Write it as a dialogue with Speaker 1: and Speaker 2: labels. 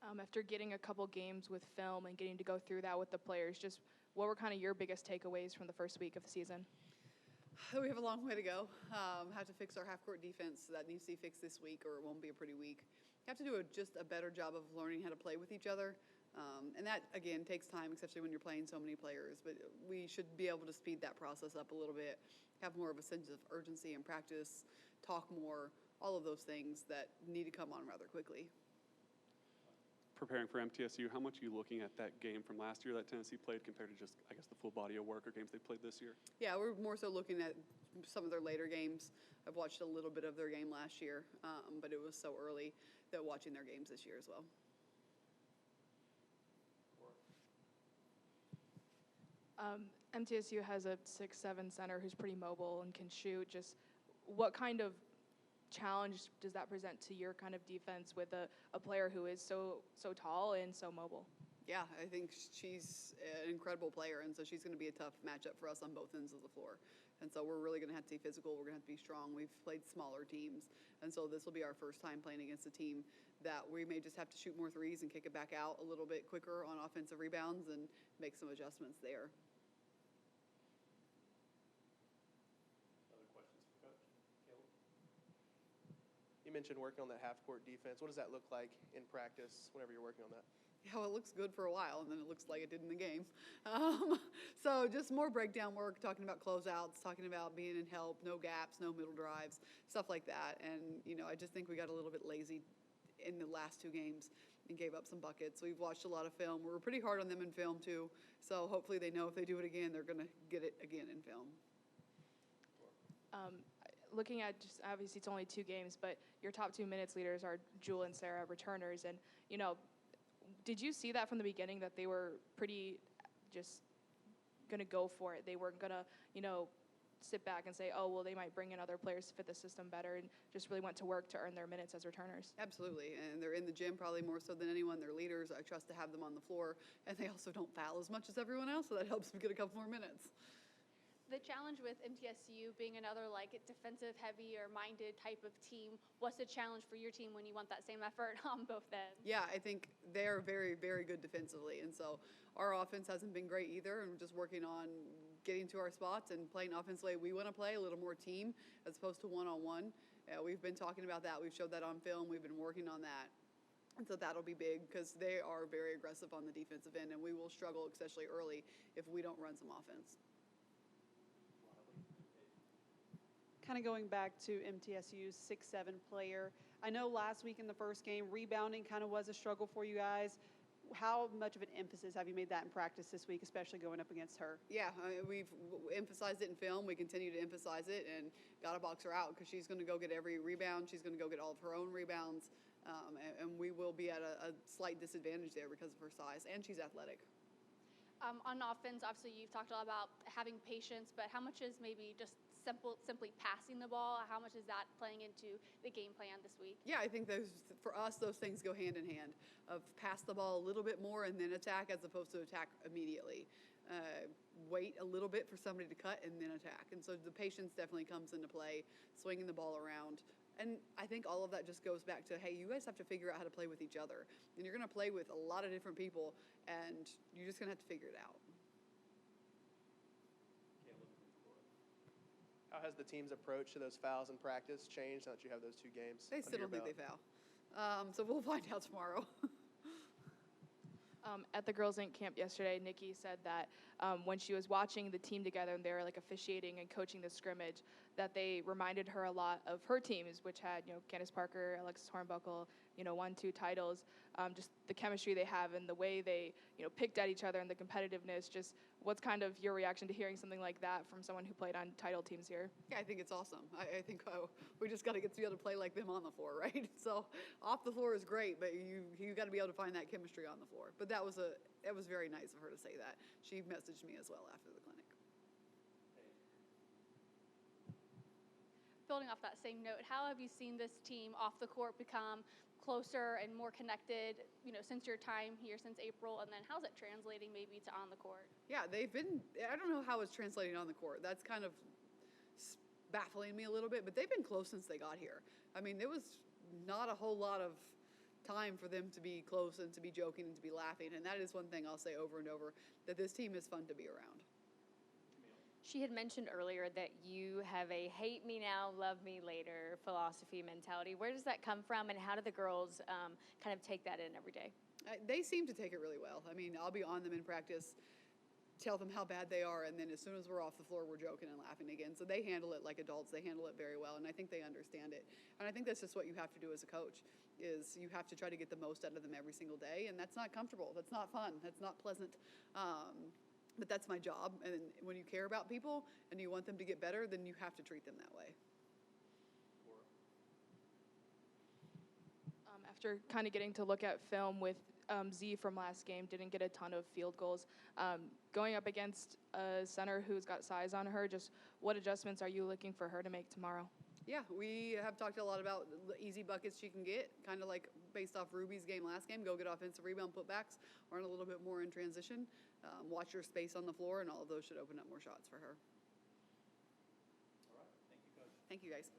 Speaker 1: After getting a couple games with film and getting to go through that with the players, just what were kind of your biggest takeaways from the first week of the season?
Speaker 2: We have a long way to go. Have to fix our half-court defense. That needs to be fixed this week, or it won't be a pretty week. Have to do just a better job of learning how to play with each other. And that, again, takes time, especially when you're playing so many players. But we should be able to speed that process up a little bit, have more of a sense of urgency in practice, talk more, all of those things that need to come on rather quickly.
Speaker 3: Preparing for MTSU, how much are you looking at that game from last year that Tennessee played compared to just, I guess, the full body of work or games they played this year?
Speaker 2: Yeah, we're more so looking at some of their later games. I've watched a little bit of their game last year, but it was so early that watching their games this year as well.
Speaker 1: MTSU has a 6'7" center who's pretty mobile and can shoot. Just what kind of challenge does that present to your kind of defense with a player who is so tall and so mobile?
Speaker 2: Yeah, I think she's an incredible player, and so she's going to be a tough matchup for us on both ends of the floor. And so we're really going to have to be physical. We're going to have to be strong. We've played smaller teams, and so this will be our first time playing against a team that we may just have to shoot more threes and kick it back out a little bit quicker on offensive rebounds and make some adjustments there.
Speaker 3: Other questions for Coach? Caleb?
Speaker 4: You mentioned working on that half-court defense. What does that look like in practice whenever you're working on that?
Speaker 2: Yeah, well, it looks good for a while, and then it looks like it did in the game. So just more breakdown work, talking about closeouts, talking about being in help, no gaps, no middle drives, stuff like that. And, I just think we got a little bit lazy in the last two games and gave up some buckets. We've watched a lot of film. We were pretty hard on them in film, too. So hopefully they know if they do it again, they're going to get it again in film.
Speaker 1: Looking at just obviously it's only 2 games, but your top 2 minutes leaders are Jewel and Sarah, returners. And, did you see that from the beginning that they were pretty just going to go for it? They weren't going to, sit back and say, oh, well, they might bring in other players to fit the system better, and just really went to work to earn their minutes as returners?
Speaker 2: Absolutely, and they're in the gym probably more so than anyone. They're leaders. I trust to have them on the floor, and they also don't foul as much as everyone else, so that helps them get a couple more minutes.
Speaker 5: The challenge with MTSU being another defensive heavy or minded type of team, what's the challenge for your team when you want that same effort on both ends?
Speaker 2: Yeah, I think they're very, very good defensively, and so our offense hasn't been great either, and we're just working on getting to our spots and playing offensively. We want to play a little more team as opposed to one-on-one. We've been talking about that. We've showed that on film. We've been working on that. And so that'll be big because they are very aggressive on the defensive end, and we will struggle, especially early, if we don't run some offense.
Speaker 6: Kind of going back to MTSU's 6'7" player, I know last week in the first game, rebounding kind of was a struggle for you guys. How much of an emphasis have you made that in practice this week, especially going up against her?
Speaker 2: Yeah, we've emphasized it in film. We continue to emphasize it, and got to box her out because she's going to go get every rebound. She's going to go get all of her own rebounds, and we will be at a slight disadvantage there because of her size, and she's athletic.
Speaker 5: On offense, obviously you've talked a lot about having patience, but how much is maybe just simply passing the ball? How much is that playing into the game plan this week?
Speaker 2: Yeah, I think for us, those things go hand in hand, of pass the ball a little bit more and then attack as opposed to attack immediately. Wait a little bit for somebody to cut and then attack. And so the patience definitely comes into play, swinging the ball around. And I think all of that just goes back to, hey, you guys have to figure out how to play with each other. And you're going to play with a lot of different people, and you're just going to have to figure it out.
Speaker 4: How has the team's approach to those fouls in practice changed now that you have those 2 games?
Speaker 2: They still don't think they foul. So we'll find out tomorrow.
Speaker 1: At the Girls Inc. camp yesterday, Nikki said that when she was watching the team together and they were officiating and coaching the scrimmage, that they reminded her a lot of her teams, which had Candace Parker, Alexis Hornbuckle, won 2 titles. Just the chemistry they have and the way they picked at each other and the competitiveness. Just what's kind of your reaction to hearing something like that from someone who played on title teams here?
Speaker 2: Yeah, I think it's awesome. I think we just got to get to be able to play like them on the floor, right? So off the floor is great, but you got to be able to find that chemistry on the floor. But that was very nice of her to say that. She messaged me as well after the clinic.
Speaker 5: Building off that same note, how have you seen this team off the court become closer and more connected, since your time here, since April, and then how's it translating maybe to on the court?
Speaker 2: Yeah, I don't know how it's translating on the court. That's kind of baffling me a little bit, but they've been close since they got here. I mean, there was not a whole lot of time for them to be close and to be joking and to be laughing. And that is one thing I'll say over and over, that this team is fun to be around.
Speaker 7: She had mentioned earlier that you have a hate me now, love me later philosophy mentality. Where does that come from, and how do the girls kind of take that in every day?
Speaker 2: They seem to take it really well. I mean, I'll be on them in practice, tell them how bad they are, and then as soon as we're off the floor, we're joking and laughing again. So they handle it like adults. They handle it very well, and I think they understand it. And I think that's just what you have to do as a coach, is you have to try to get the most out of them every single day, and that's not comfortable. That's not fun. That's not pleasant. But that's my job, and when you care about people and you want them to get better, then you have to treat them that way.
Speaker 1: After kind of getting to look at film with Z from last game, didn't get a ton of field goals. Going up against a center who's got size on her, just what adjustments are you looking for her to make tomorrow?
Speaker 2: Yeah, we have talked a lot about the easy buckets she can get, kind of like based off Ruby's game last game. Go get offensive rebound putbacks, learn a little bit more in transition, watch her space on the floor, and all of those should open up more shots for her.
Speaker 8: All right. Thank you, Coach.
Speaker 2: Thank you, guys.